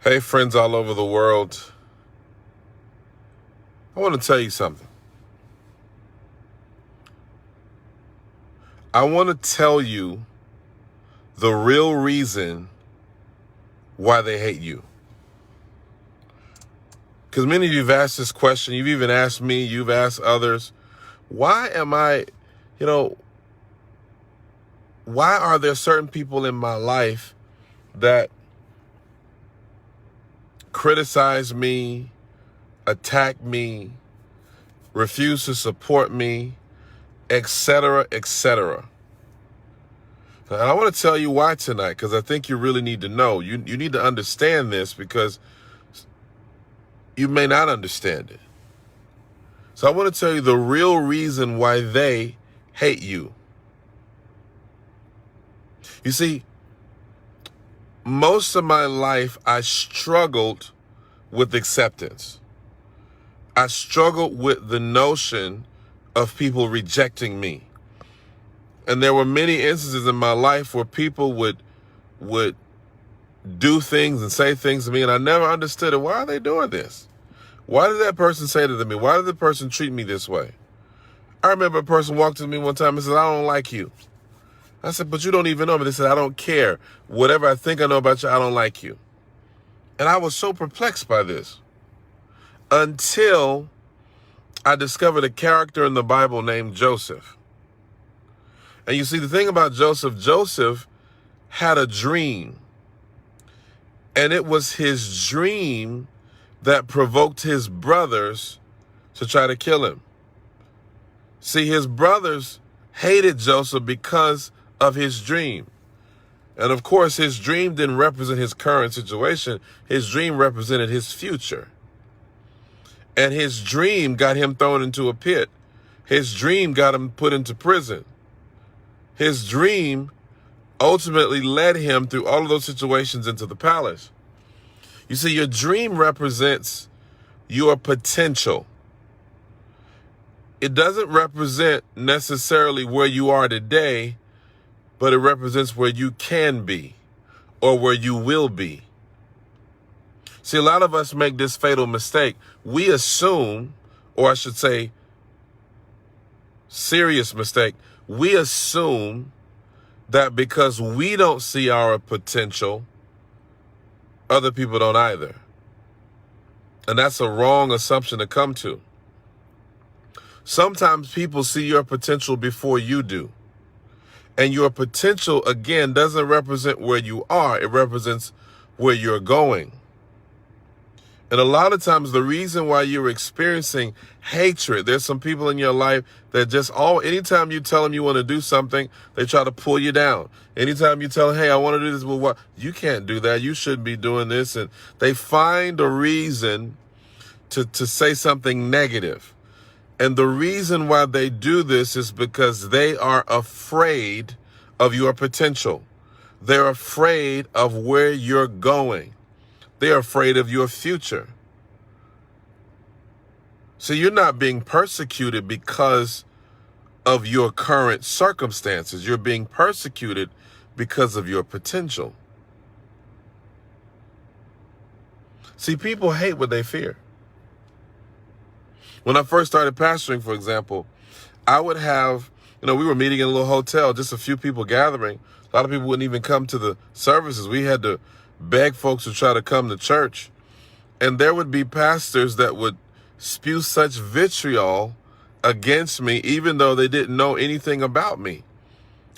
Hey, friends all over the world. I want to tell you something. I want to tell you the real reason why they hate you. Because many of you have asked this question. You've even asked me. You've asked others. Why are there certain people in my life that criticize me, attack me, refuse to support me, etc., etc.? And I want to tell you why tonight, because I think you really need to know. You need to understand this because you may not understand it. So I want to tell you the real reason why they hate you. You see, most of my life I struggled with acceptance. I struggled with the notion of people rejecting me. And there were many instances in my life where people would do things and say things to me, and I never understood it. Why are they doing this? Why did that person say that to me? Why did the person treat me this way? I remember a person walked to me one time and said, "I don't like you." I said, "But you don't even know me." They said, "I don't care. Whatever I think I know about you, I don't like you." And I was so perplexed by this until I discovered a character in the Bible named Joseph. And you see, the thing about Joseph had a dream. And it was his dream that provoked his brothers to try to kill him. See, his brothers hated Joseph because of his dream. And of course, his dream didn't represent his current situation. His dream represented his future. And his dream got him thrown into a pit. His dream got him put into prison. His dream ultimately led him through all of those situations into the palace. You see, your dream represents your potential. It doesn't represent necessarily where you are today, but it represents where you can be or where you will be. See, a lot of us make this fatal mistake. We assume, or I should say, serious mistake. We assume that because we don't see our potential, other people don't either. And that's a wrong assumption to come to. Sometimes people see your potential before you do. And your potential, again, doesn't represent where you are. It represents where you're going. And a lot of times the reason why you're experiencing hatred, there's some people in your life that anytime you tell them you want to do something, they try to pull you down. Anytime you tell them, "Hey, I want to do this," well, what? You can't do that. You shouldn't be doing this. And they find a reason to say something negative. And the reason why they do this is because they are afraid of your potential. They're afraid of where you're going. They're afraid of your future. So you're not being persecuted because of your current circumstances. You're being persecuted because of your potential. See, people hate what they fear. When I first started pastoring, for example, I would have, we were meeting in a little hotel, just a few people gathering. A lot of people wouldn't even come to the services. We had to beg folks to try to come to church. And there would be pastors that would spew such vitriol against me, even though they didn't know anything about me.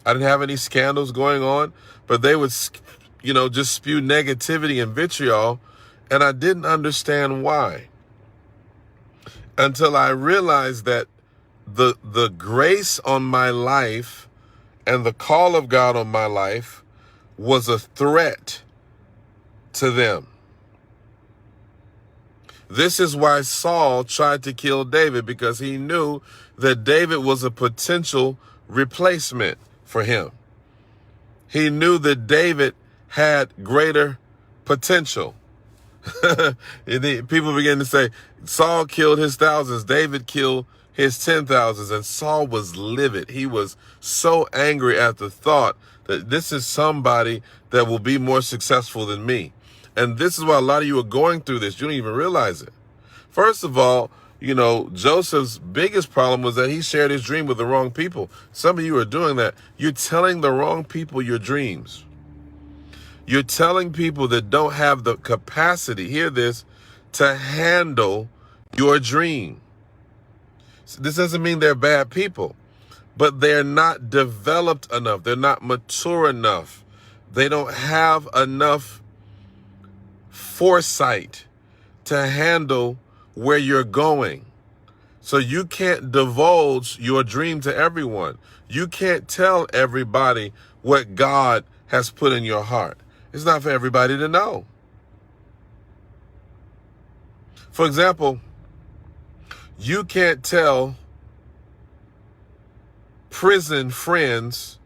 I didn't have any scandals going on, but they would, just spew negativity and vitriol. And I didn't understand why. Until I realized that the grace on my life and the call of God on my life was a threat to them. This is why Saul tried to kill David, because he knew that David was a potential replacement for him. He knew that David had greater potential. People began to say, Saul killed his thousands, David killed his 10,000s, and Saul was livid. He was so angry at the thought that this is somebody that will be more successful than me. And this is why a lot of you are going through this. You don't even realize it. First of all, Joseph's biggest problem was that he shared his dream with the wrong people. Some of you are doing that. You're telling the wrong people your dreams. You're telling people that don't have the capacity, hear this, to handle your dream. This doesn't mean they're bad people, but they're not developed enough. They're not mature enough. They don't have enough foresight to handle where you're going. So you can't divulge your dream to everyone. You can't tell everybody what God has put in your heart. It's not for everybody to know. For example, you can't tell prison friends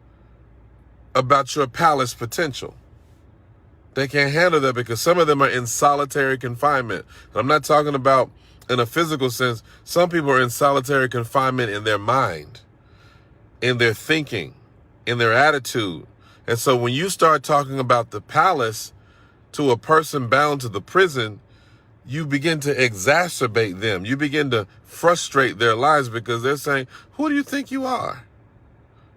about your palace potential. They can't handle that because some of them are in solitary confinement. I'm not talking about in a physical sense. Some people are in solitary confinement in their mind, in their thinking, in their attitude. And so when you start talking about the palace to a person bound to the prison, you begin to exacerbate them. You begin to frustrate their lives because they're saying, who do you think you are?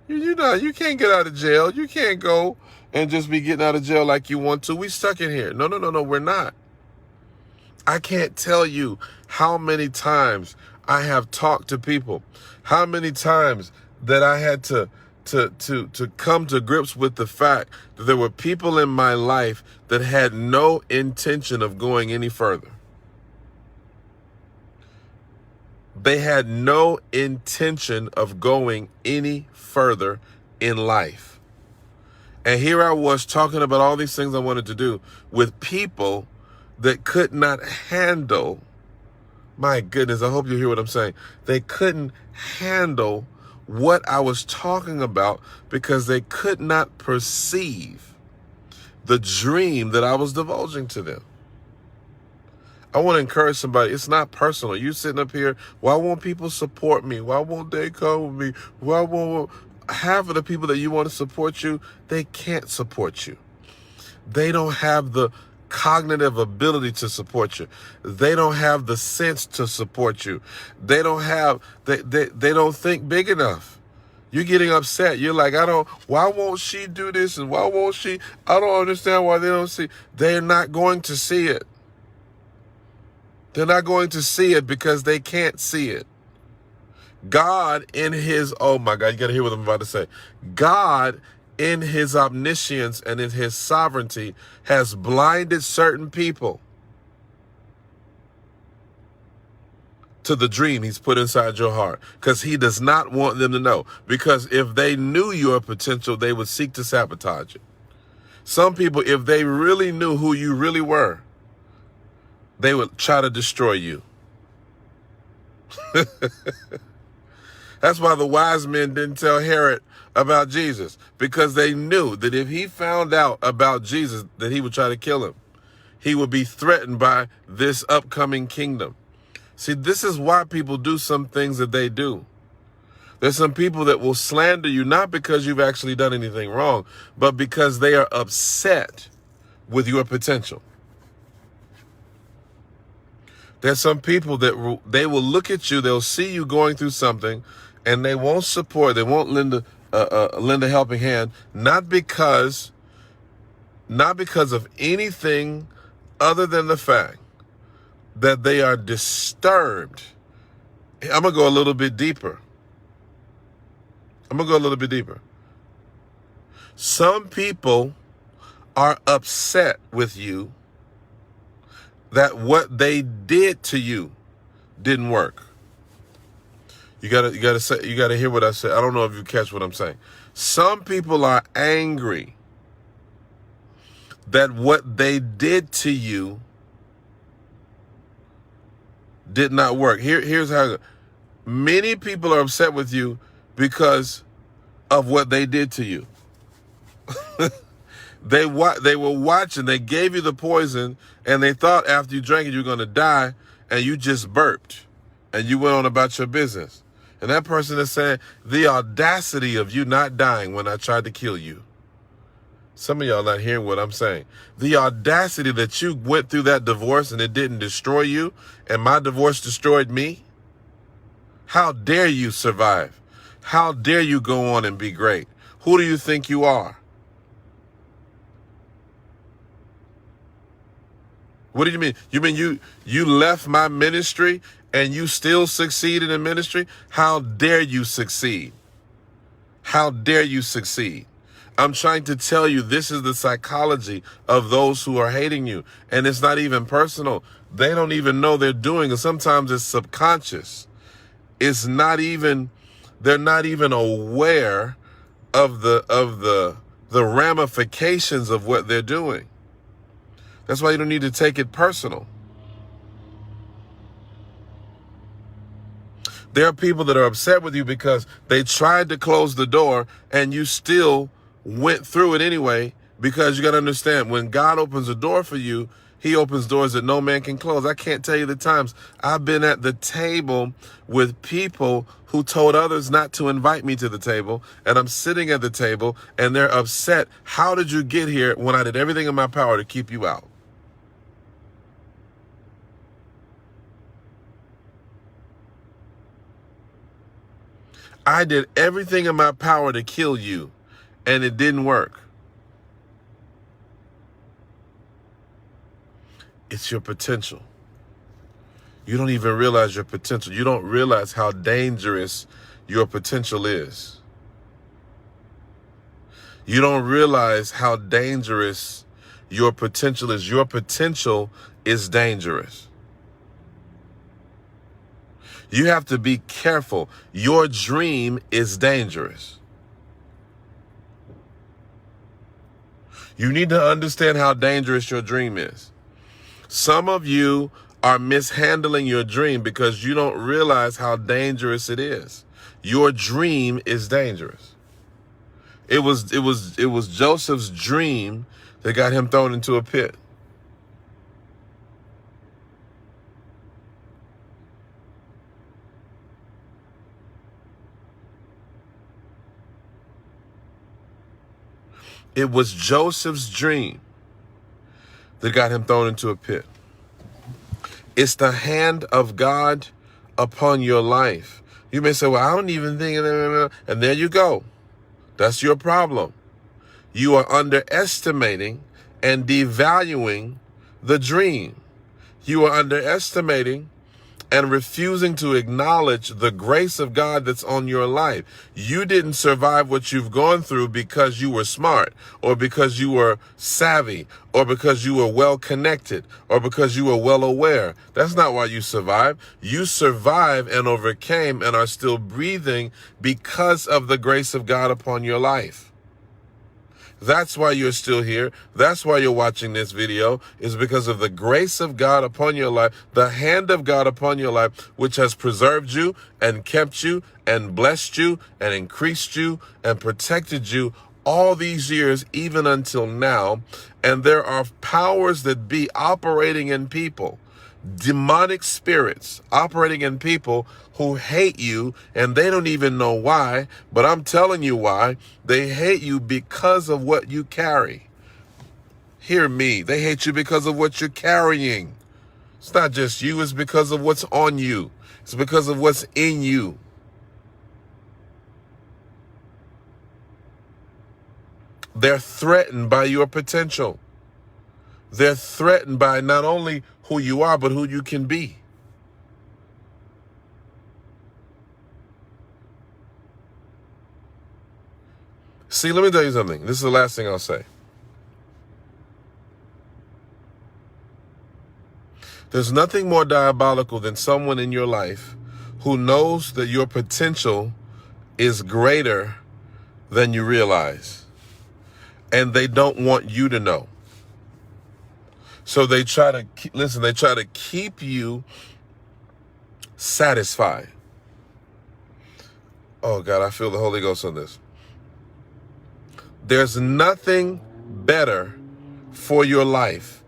You can't get out of jail. You can't go and just be getting out of jail like you want to. We stuck in here. No, we're not. I can't tell you how many times I have talked to people, how many times that I had to come to grips with the fact that there were people in my life that had no intention of going any further. They had no intention of going any further in life. And here I was talking about all these things I wanted to do with people that could not handle, my goodness, I hope you hear what I'm saying. They couldn't handle what I was talking about because they could not perceive the dream that I was divulging to them. I want to encourage somebody. It's not personal. You sitting up here, why won't people support me? Why won't they come with me? Why won't half of the people that you want to support you, they can't support you. They don't have the cognitive ability to support you. They don't have the sense to support you. They don't think big enough. You're getting upset. You're like, why won't she do this? And why won't she? I don't understand why they don't see. They're not going to see it. They're not going to see it because they can't see it. God in his, oh my God, you got to hear what I'm about to say. God in his omniscience and in his sovereignty has blinded certain people to the dream he's put inside your heart because he does not want them to know. Because if they knew your potential, they would seek to sabotage it. Some people, if they really knew who you really were, they would try to destroy you. That's why the wise men didn't tell Herod about Jesus, because they knew that if he found out about Jesus, that he would try to kill him. He would be threatened by this upcoming kingdom. See, this is why people do some things that they do. There's some people that will slander you, not because you've actually done anything wrong, but because they are upset with your potential. There's some people that they will look at you, they'll see you going through something, and they won't support, they won't lend a helping hand, not because of anything other than the fact that they are disturbed. I'm going to go a little bit deeper. Some people are upset with you that what they did to you didn't work. You gotta hear what I said. I don't know if you catch what I'm saying. Some people are angry that what they did to you did not work. Here's how. Many people are upset with you because of what they did to you. They were watching. They gave you the poison, and they thought after you drank it you were going to die, and you just burped, and you went on about your business. And that person is saying, the audacity of you not dying when I tried to kill you. Some of y'all not hearing what I'm saying. The audacity that you went through that divorce and it didn't destroy you, and my divorce destroyed me. How dare you survive? How dare you go on and be great? Who do you think you are? What do you mean? You mean you left my ministry and you still succeeded in ministry? How dare you succeed? How dare you succeed? I'm trying to tell you, this is the psychology of those who are hating you. And it's not even personal. They don't even know they're doing it. Sometimes it's subconscious. It's not even, they're not even aware of the ramifications of what they're doing. That's why you don't need to take it personal. There are people that are upset with you because they tried to close the door and you still went through it anyway, because you got to understand, when God opens a door for you, he opens doors that no man can close. I can't tell you the times I've been at the table with people who told others not to invite me to the table, and I'm sitting at the table and they're upset. How did you get here when I did everything in my power to keep you out? I did everything in my power to kill you, and it didn't work. It's your potential. You don't even realize your potential. You don't realize how dangerous your potential is. You don't realize how dangerous your potential is. Your potential is dangerous. You have to be careful. Your dream is dangerous. You need to understand how dangerous your dream is. Some of you are mishandling your dream because you don't realize how dangerous it is. Your dream is dangerous. It was Joseph's dream that got him thrown into a pit. It was Joseph's dream that got him thrown into a pit. It's the hand of God upon your life. You may say, well, I don't even think, and there you go. That's your problem. You are underestimating and devaluing the dream. You are underestimating and refusing to acknowledge the grace of God that's on your life. You didn't survive what you've gone through because you were smart, or because you were savvy, or because you were well connected, or because you were well aware. That's not why you survived. You survived and overcame and are still breathing because of the grace of God upon your life. That's why you're still here. That's why you're watching this video, is because of the grace of God upon your life, the hand of God upon your life, which has preserved you and kept you and blessed you and increased you and protected you all these years, even until now. And there are powers that be operating in people, demonic spirits operating in people who hate you, and they don't even know why, but I'm telling you why. They hate you because of what you carry. Hear me. They hate you because of what you're carrying. It's not just you, it's because of what's on you. It's because of what's in you. They're threatened by your potential. They're threatened by not only who you are, but who you can be. See, let me tell you something. This is the last thing I'll say. There's nothing more diabolical than someone in your life who knows that your potential is greater than you realize, and they don't want you to know. So they try to keep you satisfied. Oh God, I feel the Holy Ghost on this. There's nothing better for your life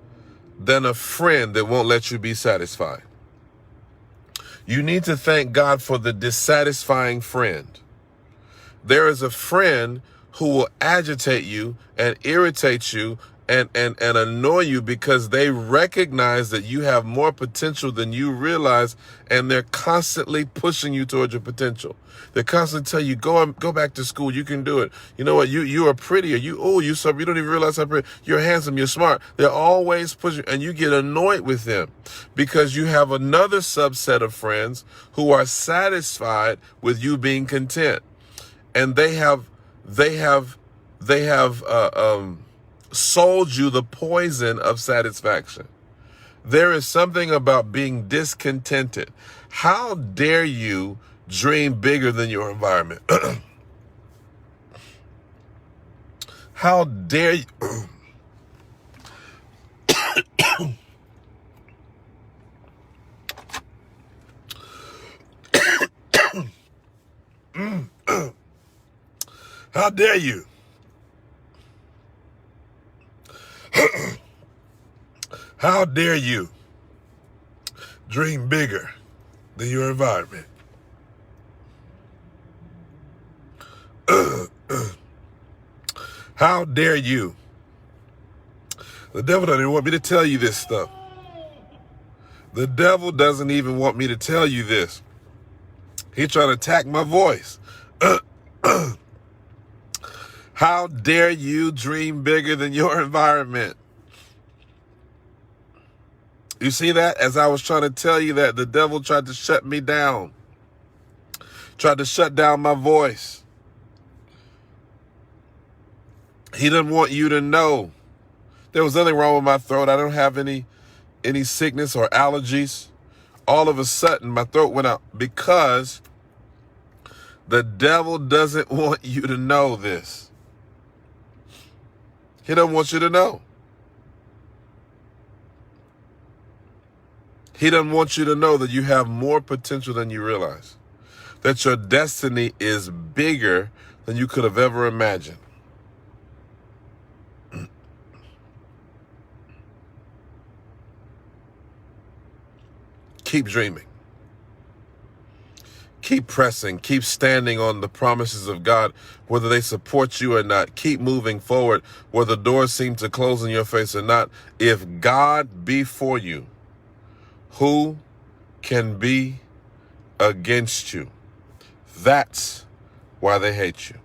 than a friend that won't let you be satisfied. You need to thank God for the dissatisfying friend. There is a friend who will agitate you and irritate you and annoy you because they recognize that you have more potential than you realize, and they're constantly pushing you towards your potential. They constantly tell you, go back to school, you can do it. You know what, you are prettier, you don't even realize how pretty, you're handsome, you're smart. They're always pushing, and you get annoyed with them because you have another subset of friends who are satisfied with you being content. And they have sold you the poison of satisfaction. There is something about being discontented. How dare you dream bigger than your environment? How dare you? How dare you? How dare you dream bigger than your environment? How dare you? The devil doesn't even want me to tell you this stuff. The devil doesn't even want me to tell you this. He's trying to attack my voice. How dare you dream bigger than your environment? You see that? As I was trying to tell you that, the devil tried to shut me down. Tried to shut down my voice. He didn't want you to know. There was nothing wrong with my throat. I don't have any sickness or allergies. All of a sudden, my throat went out because the devil doesn't want you to know this. He doesn't want you to know. He doesn't want you to know that you have more potential than you realize. That your destiny is bigger than you could have ever imagined. Keep dreaming. Keep pressing. Keep standing on the promises of God, whether they support you or not. Keep moving forward, whether doors seem to close in your face or not. If God be for you, who can be against you? That's why they hate you.